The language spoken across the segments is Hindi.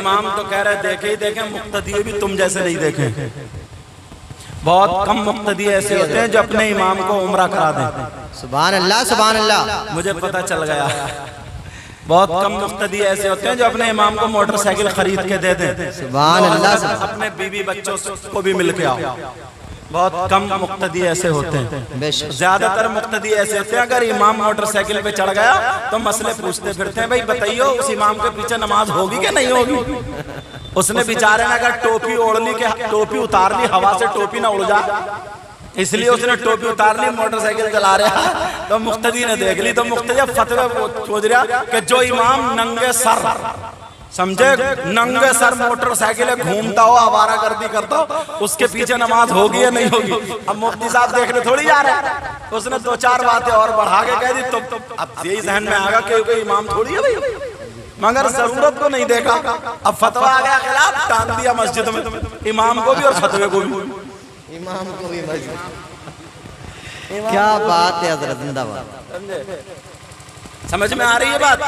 इमाम तो कह रहे देखे ही देखे, मुक्तदी भी तुम जैसे नहीं देखे। बहुत कम मुक्तदी ऐसे होते हैं जो अपने इमाम को उम्रा करा दें। सुभान अल्लाह, सुभान अल्लाह। मुझे पता चल गया, बहुत कम मुक्तदी ऐसे होते हैं जो अपने इमाम को मोटरसाइकिल खरीद के दे दें। सुभान अल्लाह। अपने बीवी बच्चों को भी मिल के आओ। बहुत कम मुक्तदी ऐसे होते हैं, ज्यादातर मुक्तदी ऐसे होते हैं अगर इमाम मोटरसाइकिल पे चढ़ गया तो मसले पूछते फिरते हैं, भाई बताइए उस इमाम के पीछे नमाज होगी कि नहीं होगी। उसने बेचारे ने अगर टोपी ओढ़ ली, के टोपी उतार ली, हवा से टोपी ना उड़ जाए, इसलिए उसने टोपी उतार ली, मोटरसाइकिल चला रहा तो मुक्तदी ने देख ली। तो मुक्तदी फतवे सोच रहा कि जो इमाम नंगे सर, समझे, नंगे सर मोटरसाइकिल घूमता हो, आवारागर्दी करता हो, उसके पीछे नमाज होगी या नहीं होगी। अब मुफ्ती साहब देखने थोड़ी जा रहे हैं, उसने दो चार बातें और बढ़ा के कह दी तो अब यही जहन में आएगा कि कोई इमाम थोड़ी है भाई, मगर जरूरत को नहीं देखा। अब फतवा आ गया खिलाफ, टांग दिया मस्जिद में, इमाम को भी और फतवे को भी, इमाम को भी मस्जिद। क्या बात है हज़रत, जिंदाबाद। समझ में आ रही है बात।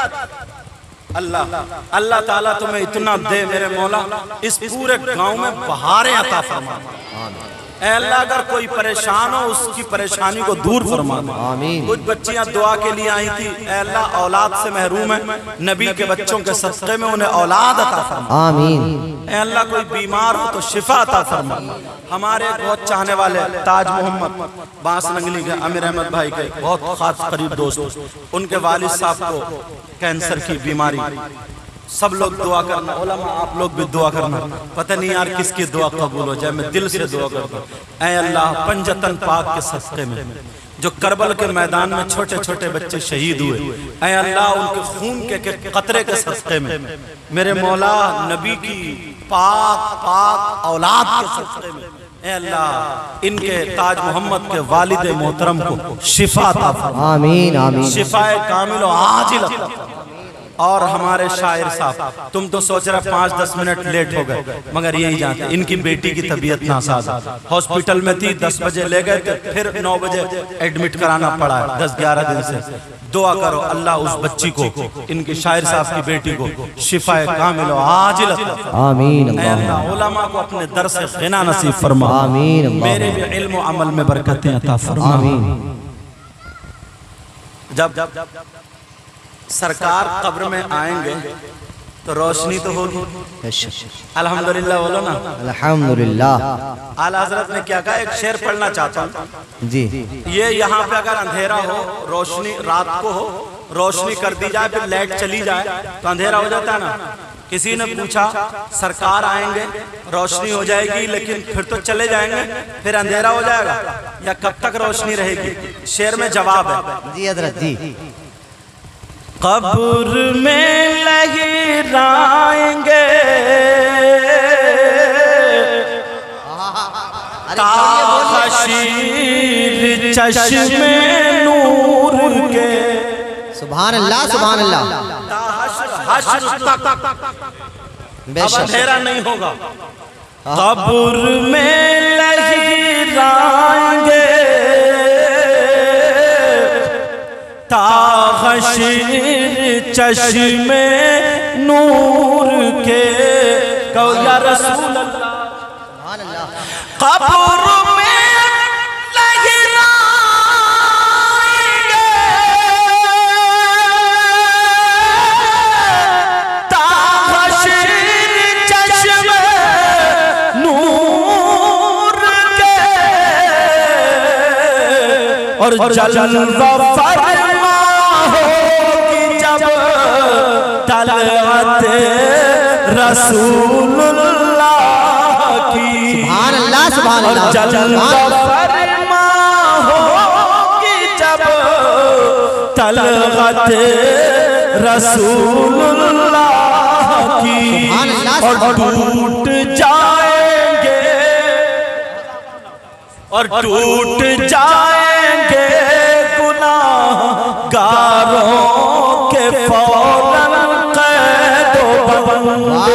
अल्लाह अल्लाह ताला तुम्हें इतना दे मेरे मौला, इस पूरे गांव में बहारें अता फरमा। ऐ अल्लाह अगर कोई परेशान हो उसकी परेशानी को दूर फरमा। आमीन। कुछ बच्चियां दुआ के लिए आई थी, ऐ अल्लाह औलाद से महरूम है, नबी के बच्चों के सदक़े में उन्हें औलाद अता फरमा। आमीन। ऐ अल्लाह कोई बीमार हो तो शिफा अता फरमा। हमारे बहुत चाहने वाले ताज मोहम्मद बांस नंगली के अमीर अहमद भाई के बहुत खास करीब दोस्त, उनके वालिद साहब को कैंसर की बीमारी, सब लोग दुआ करना, उलमा आप लोग भी दुआ करना। पता नहीं यार किसकी दुआ कबूल हो जाए, मैं दिल से दुआ करता हूँ। ऐ अल्लाह पंजतन पाक के सदक़े में जो करबल के मैदान में छोटे छोटे बच्चे शहीद हुए, ऐ अल्लाह उनके खून के कतरे के सदक़े में मेरे मौला नबी की पाक पाक औलाद के सदक़े में, ऐ अल्लाह इनके ताज मोहम्मद के वालिद मोहतरम को शिफा अता फरमा। आमीन आमीन। शिफाए कामिल आजिल। और हमारे शायर साहब, तुम तो सोच रहे 5-10 मिनट लेट हो गए, मगर यही जानते इनकी बेटी की तबीयत नासाज, हॉस्पिटल में थी, 10 बजे ले गए थे, फिर 9 बजे एडमिट कराना पड़ा है 10-11 दिन से। दुआ करो अल्लाह उस बच्ची को, इनके शायर साहब की बेटी को शिफाए कामिल आजिल। आमीन। अल्लाह उलमा को अपने दर से गिना नसीब फरमा। आमीन। मेरे भी इल्म व अमल में बरकतें अता फरमा। आमीन। जब सरकार कब्र में आएंगे तो रोशनी तो होगी, अल्हम्दुलिल्लाह बोलो ना, अल्हम्दुलिल्लाह। आला हज़रत ने क्या कहा, एक शेर पढ़ना चाहता हूँ जी। ये यहाँ पे अगर अंधेरा हो, रोशनी रात को हो, रोशनी कर दी जाए, फिर लाइट चली जाए तो अंधेरा हो जाता है ना। किसी ने पूछा सरकार आएंगे रोशनी हो जाएगी लेकिन फिर तो चले जाएंगे, फिर अंधेरा हो जाएगा, या कब तक रोशनी रहेगी। शेर में जवाब है जी हज़रत जी। कब्र में लहराएंगे ताशीर चश्मे नूर के। सुभान अल्लाह, सुभान अल्लाह। हश्र तक अब अंधेरा नहीं होगा। कब्र में लहराएंगे ताशीर चश्मे नूर के। कहो या रसूल अल्लाह। कब्र में लहराएंगे ताशीर चश्मे नूर के, और जलवा फरमा होगी जब तलवत रसूलुल्लाह की। सुभान अल्लाह, सुभान अल्लाह। और जलवा फरमा होगी जब तलवत रसूलुल्लाह की, और टूट जाएंगे और टूट जाएंगे गुनाहगारों के फौरन कैद व बंद।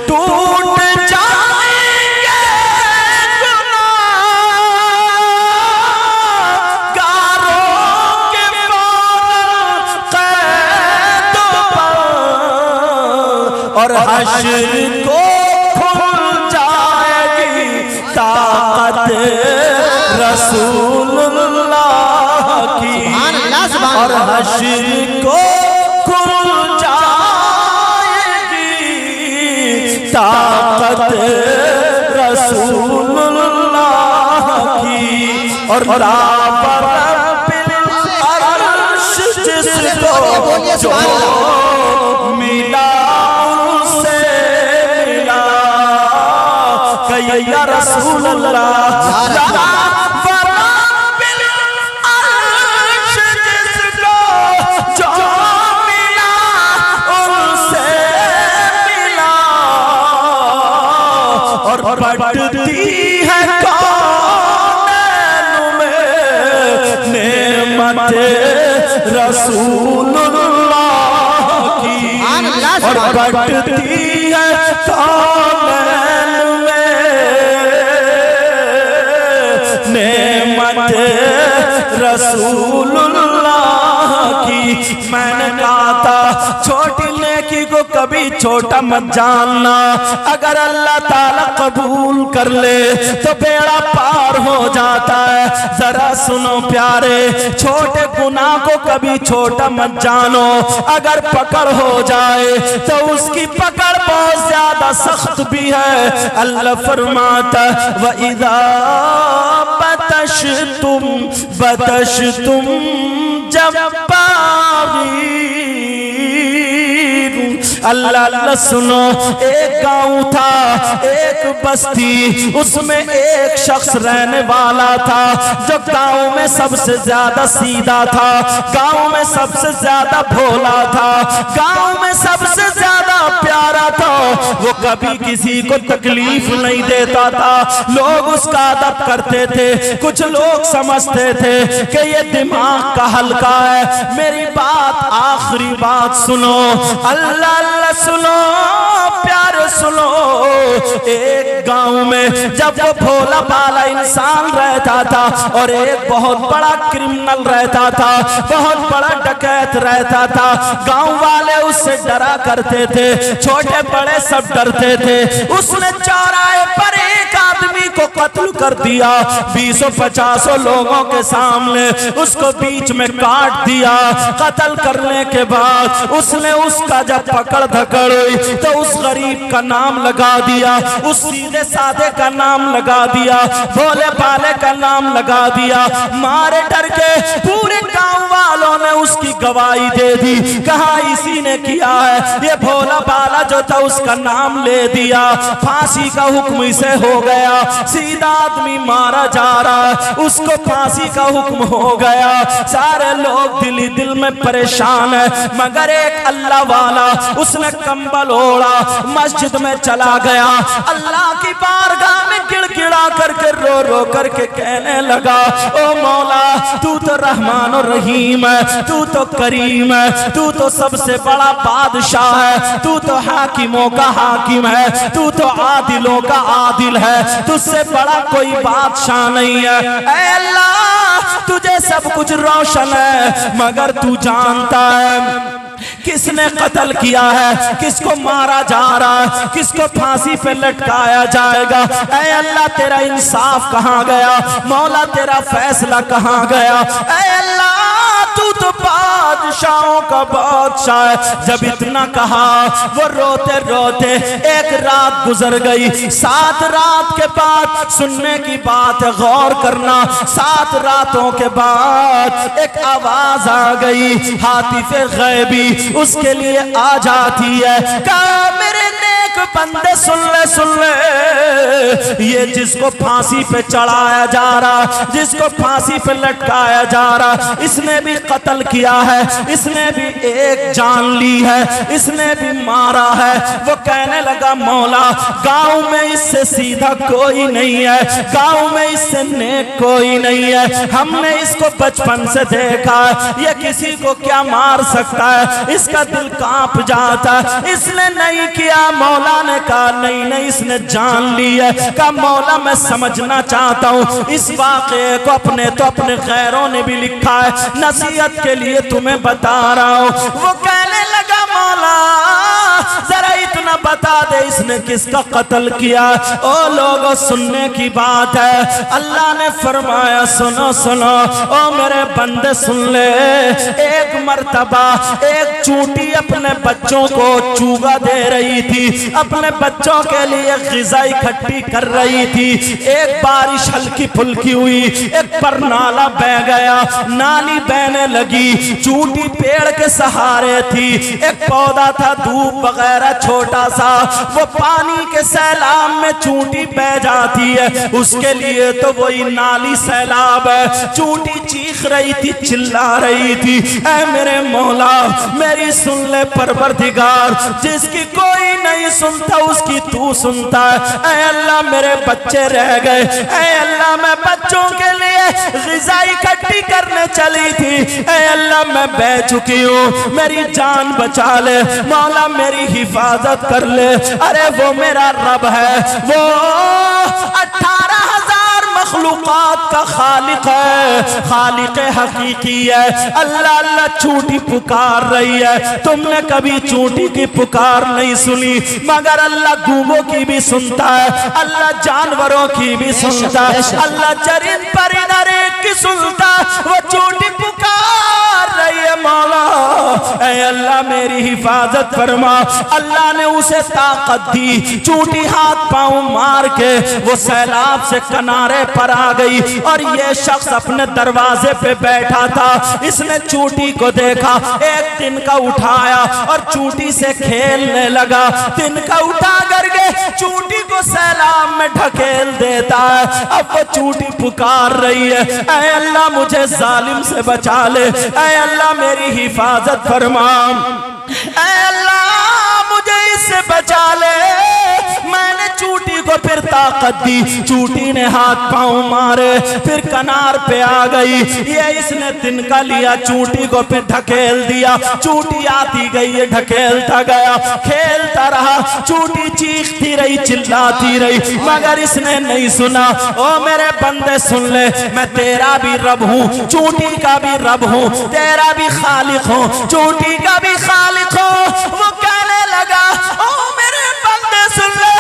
टूट जाएंगे गुनाहगारों के फौरन कैद व बंद, और हश्र को खुल जाएगी ताकत रसूलुल्लाह की, और हश्र को खुल जाएगी ताकत रसूलुल्लाह की, और जिसको जो मिला उनसे मिला, या रसूल अल्लाह जिसको जो मिला उनसे मिला, और बढ़ती है रसूलुल्लाह की, और बढ़ती है कामैन में नेमत रसूलुल्लाह की। मैंने कहा था छोटी नेकी को कभी छोटा मत जानना, अगर अल्लाह ताला कबूल कर ले तो बेड़ा पार हो जाता है। जरा सुनो प्यारे, छोटे गुनाह को कभी छोटा मत जानो, अगर पकड़ हो जाए तो उसकी पकड़ बहुत ज्यादा सख्त भी है। अल्लाह फरमाता व इज़ा बतशतुम जब्बारीन। अल्लाह अल्लाह सुनो, एक गांव था, एक बस्ती, उसमें एक शख्स रहने वाला था जो गांव में सबसे ज्यादा सीधा था, गांव में सबसे ज्यादा भोला था, गांव में सबसे ज्यादा प्यारा था। वो कभी किसी को तकलीफ नहीं देता था, लोग उसका अदब करते थे। कुछ लोग समझते थे कि ये दिमाग का हल्का है। मेरी बात, आखिरी बात सुनो, अल्लाह अल्लाह सुनो, प्यार सुनो। एक गांव में जब वो भोला भाला इंसान रहता था और एक बहुत बड़ा क्रिमिनल रहता था, बहुत बड़ा डकैत रहता था। गांव वाले उससे डरा करते थे, छोटे बड़े सब डरते थे। उसने चौराहे पर एक आदमी को कत्ल कर दिया, 20-50 लोगों के सामने उसको बीच में काट दिया। कत्ल करने के बाद उसने उसका जब पकड़ धकड़ हुई तो उस गरीब का नाम लगा दिया, उस सीधे साधे का नाम लगा दिया, भोले भाले का नाम लगा दिया। मारे डर के पूरे गांव वालों ने उसकी गवाही दे दी, कहा इसी ने किया है। ये भोला भाला जो था उसका नाम ले दिया, फांसी का हुक्म इसे हो गया। सीधा आदमी मारा जा रहा है, उसको फांसी का हुक्म हो गया। सारे लोग दिल ही दिल में परेशान है, मगर एक अल्लाह वाला उसने कंबल ओढ़ा, मस्जिद में चला गया, अल्लाह की बारगाह में गिड़गिड़ा करके रो रो करके कहने लगा, ओ मौला तू तो रहमान और रहीम है, तू तो करीम है, तू तो सबसे बड़ा बादशाह है, तू तो हाकिमों का हाकिम है, तू तो आदिलों का आदिल है, तुझसे बड़ा कोई बादशाह नहीं है। ऐ अल्लाह तुझे सब कुछ रोशन है, मगर तू जानता है किसने कत्ल किया है, किसको मारा जा रहा है, किसको फांसी पे लटकाया जाएगा। ऐ अल्लाह तेरा इंसाफ कहाँ गया, मौला तेरा फैसला कहाँ गया। ऐ अल्लाह तू तो बादशाहों का बादशाह है। जब इतना कहा वो रोते रोते एक रात गुजर गई। 7 रात के बाद सुनने की बात है, गौर करना, 7 रातों के बाद एक आवाज आ गई, हातिफे गैबी उसके लिए आ जाती है। कहा मेरे नेक बंदे सुन ले, सुन ले, ये जिसको फांसी पे चढ़ाया जा रहा, जिसको फांसी पे लटकाया जा रहा, इसने भी कत्ल किया है, इसने भी एक जान ली है, इसने भी मारा है। वो कहने लगा मौला गांव में इससे सीधा कोई नहीं है, गांव में इससे नेक कोई नहीं है, हमने इसको बचपन से देखा है, ये किसी को क्या मार सकता है, इसका दिल कांप जाता है, इसने नहीं किया। मौला ने कहा नहीं नहीं इसने जान ली है। कहा मौला मैं समझना चाहता हूँ इस वाक़े को, अपने तो अपने गैरों ने भी लिखा है, नसीहत के लिए तुम्हें बता रहा हूँ। वो कहने लगा मौला जरा इतना बता बता दे इसने किसका कत्ल किया। ओ लोगों सुनने की बात है। अल्लाह ने फरमाया सुनो सुनो ओ मेरे बंदे सुन ले। एक मर्तबा एक चूंटी अपने बच्चों को चूगा दे रही थी, अपने बच्चों के लिए ग़िज़ा इकट्ठी कर रही थी। एक बारिश हल्की फुल्की हुई, एक पर नाला बह गया, नाली बहने लगी, चूंटी पेड़ के सहारे थी। एक पौधा था धूप वगैरह छोटा सा, वो पानी के सैलाब में चूंटी बह जाती है, उसके लिए तो वही नाली सैलाब है। चूंटी चीख रही थी, चिल्ला रही थी, ऐ मेरे मौला मेरी सुन ले परवरदिगार, जिसकी कोई नहीं सुनता उसकी तू सुनता है। ऐ अल्लाह मेरे बच्चे रह गए, ऐ अल्लाह मैं बच्चों के लिए ग़िज़ा इकट्ठी करने चली थी, ऐ अल्लाह मैं बह चुकी हूँ, मेरी जान बचा ले मौला, मेरी हिफाजत कर ले। अरे वो मेरा रब है, वो 18,000 मखलूकात का खालिक है, खालिक हकीकी है। अल्लाह अल्लाह चूंटी पुकार रही है। तुमने कभी चूंटी की पुकार नहीं सुनी, मगर अल्लाह गूंगों की भी सुनता है, अल्लाह जानवरों की भी सुनता है, अल्लाह चरिंद परिंदे की सुनता। वो चूंटी पुकार रही है मौला, ऐ अल्लाह मेरी हिफाजत फरमा। अल्लाह ने उसे ताकत दी, चूंटी हाथ पांव मार के वो सैलाब से किनारे पर आ गई और ये शख्स अपने दरवाजे पे बैठा था। इसने चूंटी को देखा, एक तिनका उठाया और चूंटी से खेलने लगा। तिनका उठा करके चूंटी को सैलाब में ढकेल देता है। अब वो चूंटी पुकार रही है, ऐ अल्लाह मुझे जालिम से बचा ले, ऐ अल्लाह मेरी हिफाजत फरमा, ऐ अल्लाह मुझे इससे बचा ले। मैंने चूंटी को फिर ताकत दी, चूंटी ने हाथ पांव मारे, फिर किनार पे आ गई। ये इसने तिनका लिया, चूंटी को फिर ढकेल दिया, चूंटी आती गई, ढकेलता गया, खेलता रहा। चूंटी चीखती रही, चिल्लाती रही, मगर इसने नहीं सुना। ओ मेरे बंदे सुन ले, मैं तेरा भी रब हूँ, चूंटी का भी रब हूँ, तेरा भी खालिक हूँ, चूंटी का भी खालिक हूँ। वो कहने लगा ओ मेरे बंदे सुन ले,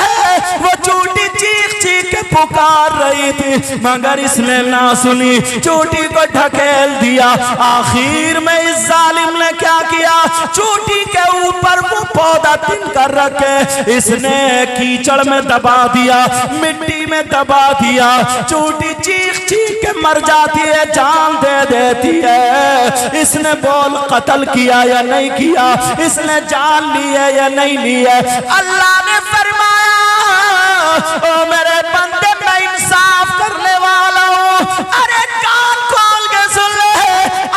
वो चूंटी चीख चीख के पुकार रही थी, मगर इसने ना सुनी, चूंटी को ढकेल दिया। आखिर में इस जालिम ने क्या किया, चूंटी के ऊपर वो पौधा तिनका रखे इसने कीचड़ में दबा दिया, मिट्टी में दबा दिया। चूंटी चीख चीख के मर जाती है, जान दे देती है। इसने बोल कत्ल किया या नहीं किया, इसने जान ली है या नहीं ली है। अल्लाह ने फरमाया ओ मेरे बंदे मैं इंसाफ करने वाला हूँ। अरे कान खोल के सुन ले,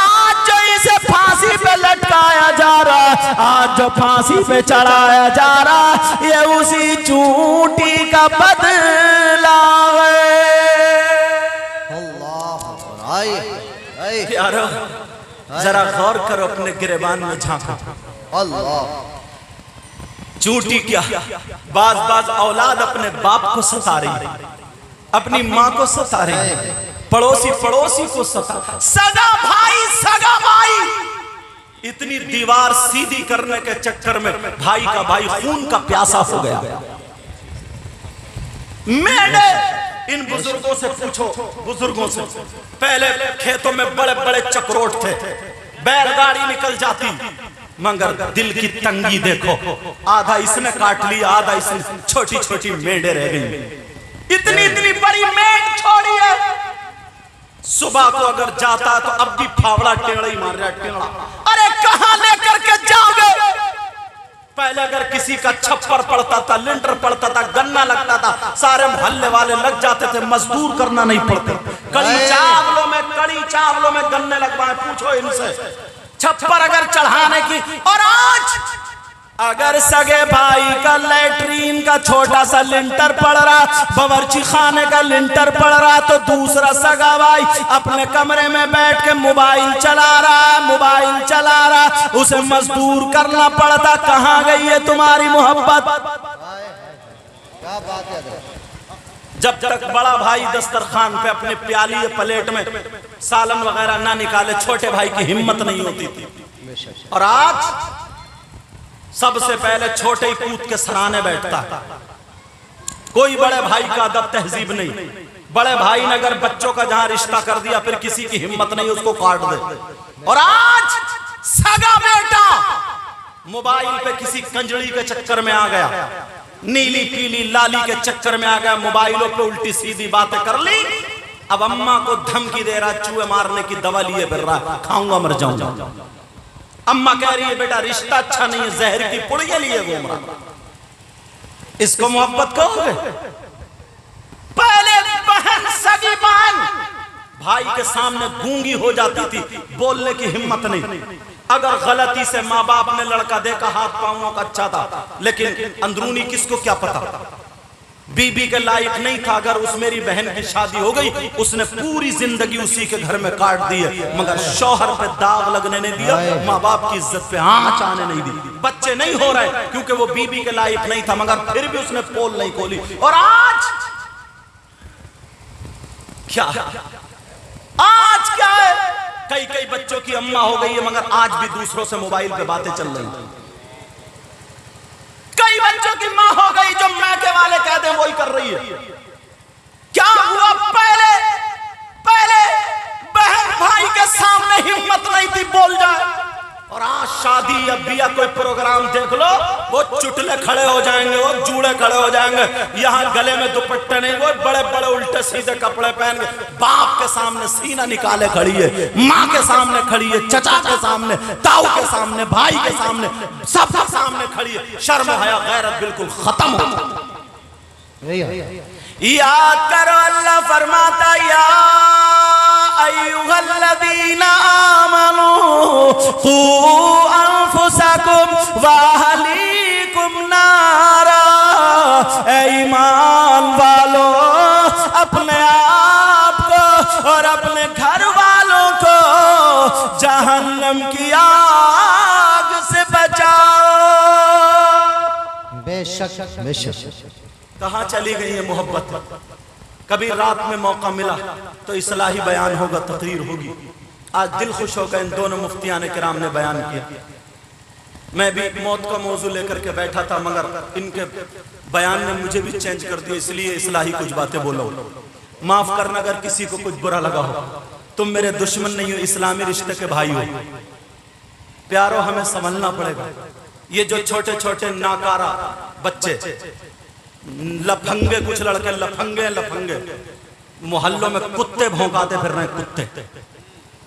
आज जो इसे फांसी पे लटकाया जा रहा, आज जो फांसी पे चढ़ाया जा रहा, ये उसी चूंटी का बदला है। यारो जरा गौर करो, अपने गिरेबान में झांको। अल्लाह चूंटी क्या, बाज औलाद अपने बाप को सता रही, अपनी माँ को सता रही, पड़ोसी पड़ोसी को सता, सगा भाई इतनी दीवार सीधी करने के चक्कर में भाई का भाई खून का प्यासा हो गया। मैंने इन बुजुर्गों से पूछो, बुजुर्गों से, पहले खेतों में बड़े बड़े चक्रोट थे, बैलगाड़ी निकल जाती, मगर दिल की तंगी देखो, आधा इसने काट लिया, आधा इसने, छोटी छोटी मेंढे रह गई। इतनी इतनी बड़ी मेंढ छोड़ी है, सुबह को अगर जाता तो अब भी फावड़ा टेढ़ा ही मार रहा, टेढ़ा। अरे कहां लेकर के जाओगे? पहले अगर किसी का छप्पर पड़ता था, लिंटर पड़ता था, गन्ना लगता था, सारे मोहल्ले वाले लग जाते थे, मजदूर करना नहीं पड़ता। कड़ी चावलों में गन्ने लगवाए, पूछो इनसे, छप्पर अगर चढ़ाने की। और आज अगर सगे भाई का लैट्रीन का छोटा सा लिंटर पड़ रहा, बावर्ची खाने का लिंटर पड़ रहा, तो दूसरा सगा भाई अपने कमरे में बैठ के मोबाइल चला रहा, उसे मजदूर करना पड़ता। कहाँ गई है तुम्हारी मोहब्बत? क्या बात है। जब तक बड़ा भाई दस्तरखान पे अपने प्याली या प्लेट में सालन वगैरह ना निकाले, छोटे भाई की हिम्मत नहीं होती थी। और आज सबसे पहले छोटे ही कूद के सराहने बैठता है। कोई बड़े भाई का अदब तहजीब नहीं। बड़े भाई ने अगर बच्चों का जहां रिश्ता कर दिया फिर किसी की हिम्मत नहीं उसको काट दे। और आज सगा बेटा मोबाइल पे किसी कंजड़ी के चक्कर में आ गया, नीली पीली लाली के चक्कर में आ गया, मोबाइलों पे उल्टी सीधी बातें कर ली। अब अम्मा को धमकी दे रहा, चूहे मारने की दवा लिए फिर रहा, खाऊंगा मर जाऊंगा। अम्मा कह रही है बेटा रिश्ता अच्छा नहीं है, जहर की पुड़िया लिए घूम रहा, इसको मोहब्बत कहोगे? पहले बहन सगी बहन भाई के सामने गूंगी हो जाती थी, बोलने की हिम्मत नहीं। अगर गलती से माँ बाप ने लड़का देखा हाथ पांवों का अच्छा था, लेकिन अंदरूनी किसको क्या पता, बीबी के लायक नहीं था। अगर उस मेरी बहन की शादी हो गई, उसने पूरी जिंदगी उसी के घर में काट दी है, मगर शौहर पे दाग लगने नहीं दिया, माँ बाप की इज्जत पे आंच आने नहीं दी। बच्चे नहीं हो रहे क्योंकि वो बीबी के लायक नहीं था, मगर फिर भी उसने पोल नहीं खोली। और आज क्या, आज क्या है, कई कई बच्चों की अम्मा हो गई है, मगर आज भी दूसरों से मोबाइल पे बातें चल रही हैं। कई बच्चों की मां हो गई जो मैके वाले कहते हैं वही कर रही है। क्या हुआ? पहले बहन भाई के सामने हिम्मत नहीं थी बोल जाए, और आज शादी या बिया कोई प्रोग्राम देख लो, वो चुटले खड़े हो जाएंगे, वो जूड़े खड़े हो जाएंगे, यहाँ गले में दुपट्टे नहीं, वो बड़े बड़े उल्टे सीधे कपड़े पहन के बाप के सामने सीना निकाले खड़ी है, माँ के सामने खड़ी है, चचा के सामने, ताऊ के सामने, भाई के सामने, सबके सामने खड़ी है। शर्म हया गैरत बिल्कुल खत्म हो। याद करो अल्लाह फरमाता या अय्युहल्लज़ीना आमनू क़ू अनफुसकुम व अहलीकुम नारा, ऐ ईमान वालों अपने आप को और अपने घर वालों को जहन्नम की आग से बचाओ। बेशक बेशक। कहाँ चली गई है मोहब्बत? कभी रात में मौका मिला तो इस्लाही बयान होगा, तकरीर होगी। आज दिल खुश होकर इन दोनों मुफ्तियान किराम ने बयान किया। मैं भी मौत का मौजू लेकर के बैठा था, मगर इनके बयान ने मुझे भी चेंज कर दिया, इसलिए इस्लाही कुछ बातें बोलो। माफ करना अगर किसी को कुछ बुरा लगा हो, तुम मेरे दुश्मन नहीं हो, इस्लामी रिश्ते के भाई हो। प्यारो हमें समझना पड़ेगा, ये जो छोटे छोटे नाकारा बच्चे लफंगे, कुछ लड़के लफंगे मोहल्लों में कुत्ते भौंकाते फिर रहे, कुत्ते।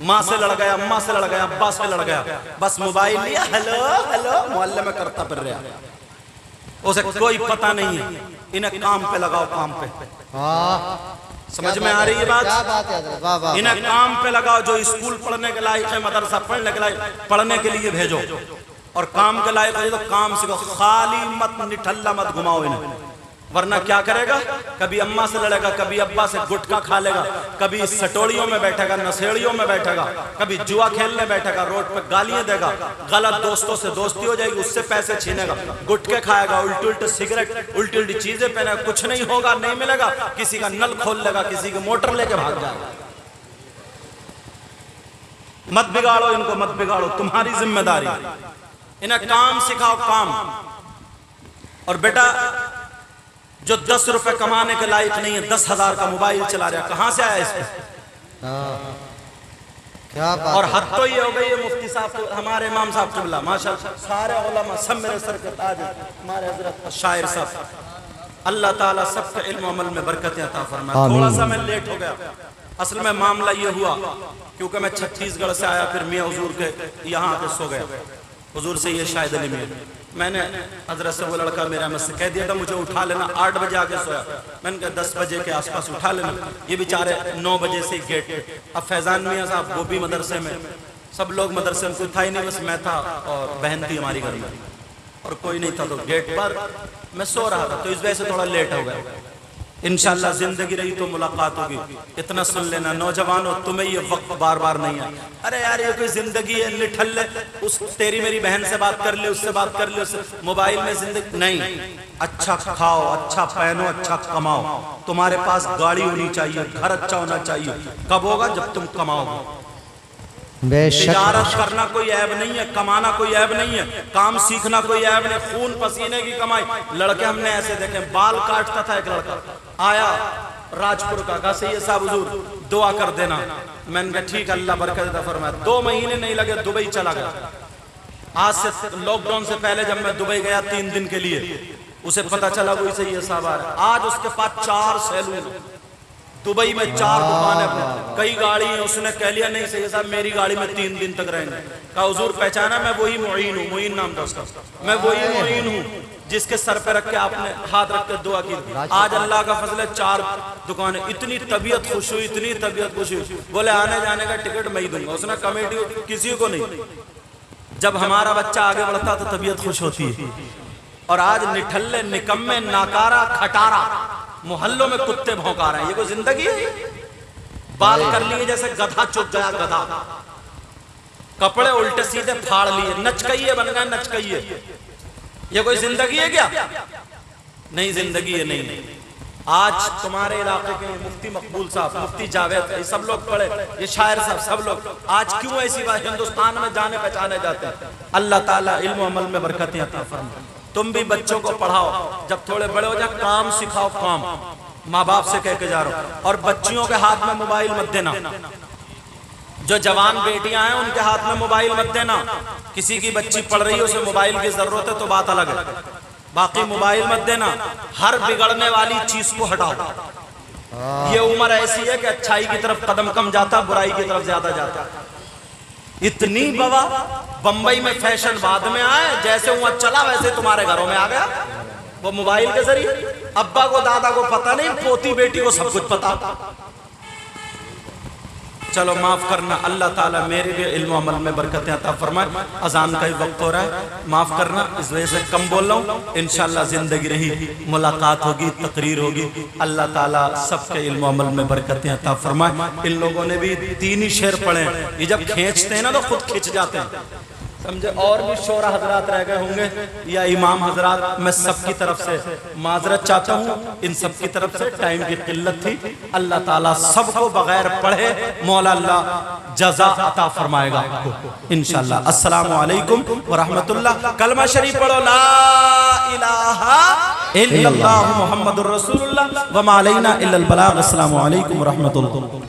माँ से लड़ गया, अम्मा से लड़ गया, अब्बा से लड़ गया, बस मोबाइल लिया, हेलो हेलो मोहल्ले में करता फिर रहा, उसे कोई पता नहीं है। इन्हें काम पे लगाओ, काम पे। समझ में आ रही है बात? इन्हें काम पे लगाओ। जो स्कूल पढ़ने के लायक है, मदरसा पढ़ने के लायक, पढ़ने के लिए भेजो, और काम के लायक है तो काम सीखो। खाली मत निठल्ला मत घुमाओ इन्हें, वरना क्या करेगा? कभी अम्मा से लड़ेगा, कभी अब्बा से गुटखा खा लेगा, कभी सटोड़ियों में बैठेगा, नशेड़ियों में बैठेगा, कभी जुआ खेलने बैठेगा, रोड पे गालियां देगा, गलत दोस्तों से दोस्ती हो जाएगी, उससे पैसे छीनेगा, गुटखे खाएगा, उल्टी उल्टी सिगरेट, उल्टी उल्टी चीजें पहनेगा, कुछ नहीं होगा, नहीं मिलेगा, किसी का नल खोल लेगा, किसी की मोटर लेके भाग जाएगा। मत बिगाड़ो इनको, मत बिगाड़ो, तुम्हारी जिम्मेदारी। इन्हें काम सिखाओ, काम। और बेटा जो 10 रुपए कमाने के लायक नहीं है, 10,000 का मोबाइल चला रहा, कहां से आया इसमें? क्या बात। और हद तो ये हो गई है, मुफ्ती साहब, हमारे इमाम साहब किबला माशाअल्लाह, सारे उलमा सब मेरे सर के ताज, हमारे हजरत शायर साहब, अल्लाह ताला सबके इल्म अमल में बरकतें अता फरमाए। थोड़ा सा मैं लेट हो गया, असल में मामला ये हुआ क्योंकि मैं छत्तीसगढ़ से आया, फिर मियाँ हुजूर के यहाँ आके सो गया। हुजूर से ये शायद अली मियाँ, मैंने हजरत से वो लड़का मेरा मुझसे कह दिया था मुझे उठा लेना, 8 बजे आके सोया, मैंने कहा 10 बजे के आसपास उठा लेना। ये बेचारे 9 बजे से गेट पे, अब फैजान मियाँ साहब वो भी मदरसे में, सब लोग मदरसे में, कोई था ही नहीं, बस मैं था और बहन थी हमारी घर में, और कोई नहीं था, तो गेट पर मैं सो रहा था, तो इस वजह से थोड़ा लेट हो गया। इंशाल्लाह जिंदगी रही तो मुलाकात होगी। इतना सुन लेना नौजवानों, तुम्हें ये वक्त बार बार नहीं है। अरे यार ये कोई जिंदगी है, निठल्ले, उस तेरी मेरी बहन से बात कर ले, उससे बात कर ले, उससे मोबाइल में जिंदगी नहीं। अच्छा खाओ, अच्छा पहनो, अच्छा कमाओ, तुम्हारे पास गाड़ी होनी चाहिए, घर अच्छा होना चाहिए। कब होगा? जब तुम कमाओगे। बेशक तिजारत करना कोई ऐब नहीं है, कमाना कोई ऐब नहीं है, काम सीखना कोई ऐब नहीं, खून पसीने की कमाई। लड़के हमने ऐसे देखे, बाल काटता था एक लड़का, आया राजपुर का, कहा सही है साहब हुजूर दुआ कर देना। मैंने कहा ठीक, अल्लाह बरकत देता फरमाया। 2 महीने नहीं लगे, दुबई चला गया। आज से लॉकडाउन से पहले जब मैं दुबई गया 3 दिन के लिए, उसे पता चला वही सही है साहब आ रहा है। आज उसके पास 4 सैलून दुबई में, 4 दुकानें, कई गाड़ी है। उसने कह लिया नहीं सही साहब मेरी गाड़ी में 3 दिन तक रहेंगे। कहा हुजूर पहचाना, मैं वही मुईन हूँ, मुईन नाम था उसका, मैं वही मुईन हूँ जिसके सर पे रख के आपने हाथ रख के दुआ की। आज अल्लाह का फजल है 4 दुकानें। इतनी तबीयत खुश हुई, इतनी तबीयत खुश हुई, बोले आने जाने का टिकट मैं ही दूंगा। उसने कमेटी किसी को नहीं। जब हमारा बच्चा आगे बढ़ता तो तबीयत खुश होती है। और आज निठल्ले, निकम्मे, नाकारा, खटारा, मोहल्लों में कुत्ते भौंका रहे हैं। ये कोई जिंदगी है? बाल कर लिए जैसे गधा चुप गया गधा, कपड़े उल्टे सीधे फाड़ लिए, नचकइये बन गए नचकइये। ये कोई जिंदगी है क्या? नहीं जिंदगी है, नहीं। आज तुम्हारे इलाके के मुफ्ती मकबूल साहब, मुफ्ती जावेद, ये सब लोग पढ़े, ये शायर साहब, सब लोग आज क्यों ऐसी बात हिंदुस्तान में जाने पहचाने जाते हैं? अल्लाह ताला इल्म अमल में बरकतें अता फरमाए। तुम भी बच्चों को पढ़ाओ, जब थोड़े बड़े हो जाए काम सिखाओ, काम माँ बाप से कह के जा रहा हूं। और बच्चियों के हाथ में मोबाइल मत देना। जो जवान बेटियां हैं उनके हाथ में मोबाइल मत देना। किसी की बच्ची पढ़ रही है, उसे मोबाइल की जरूरत है तो बात अलग है, बाकी मोबाइल मत देना। हर बिगड़ने वाली चीज को हटाओ। ये उम्र ऐसी है कि अच्छाई की तरफ कदम कम जाता, बुराई की तरफ ज्यादा जाता। इतनी बवा बंबई में फैशन बाद में आए, जैसे वहां चला वैसे तुम्हारे घरों में आ गया, वो मोबाइल के जरिए। अब्बा को दादा को पता नहीं, पोती बेटी को सब कुछ पता। चलो माफ करना, अल्लाह ताला मेरे भी इल्म अमल में बरकतें अता फरमाए। अजान का ही वक्त हो रहा है, माफ करना इस वजह से कम बोल रहा हूँ। इंशाल्लाह जिंदगी रही मुलाकात होगी, तकरीर होगी। अल्लाह ताला सबके इल्म अमल में बरकतें अता फरमाए। इन लोगों ने भी 3 ही शेर पढ़े, ये जब खींचते हैं ना तो खुद खिंच जाते हैं, समझे। और भी शोरा हजरात रह गए होंगे या इमाम हजरात, मैं सबकी तरफ से माजरत चाहता हूँ। इन सब की तरफ से टाइम की किल्लत थी। अल्लाह ताला सबको बगैर पढ़े मौला अल्लाह जज़ा अता फरमाएगा इंशाअल्लाह। अस्सलामु अलैकुम व रहमतुल्लाह। कलमा शरीफ पढ़ो, ला इलाहा इल्लल्लाह मुहम्मदुर रसूलुल्लाह व मा अलैना इल्लल बलाग। अस्सलामु अलैकुम व रहमतुल्लाह।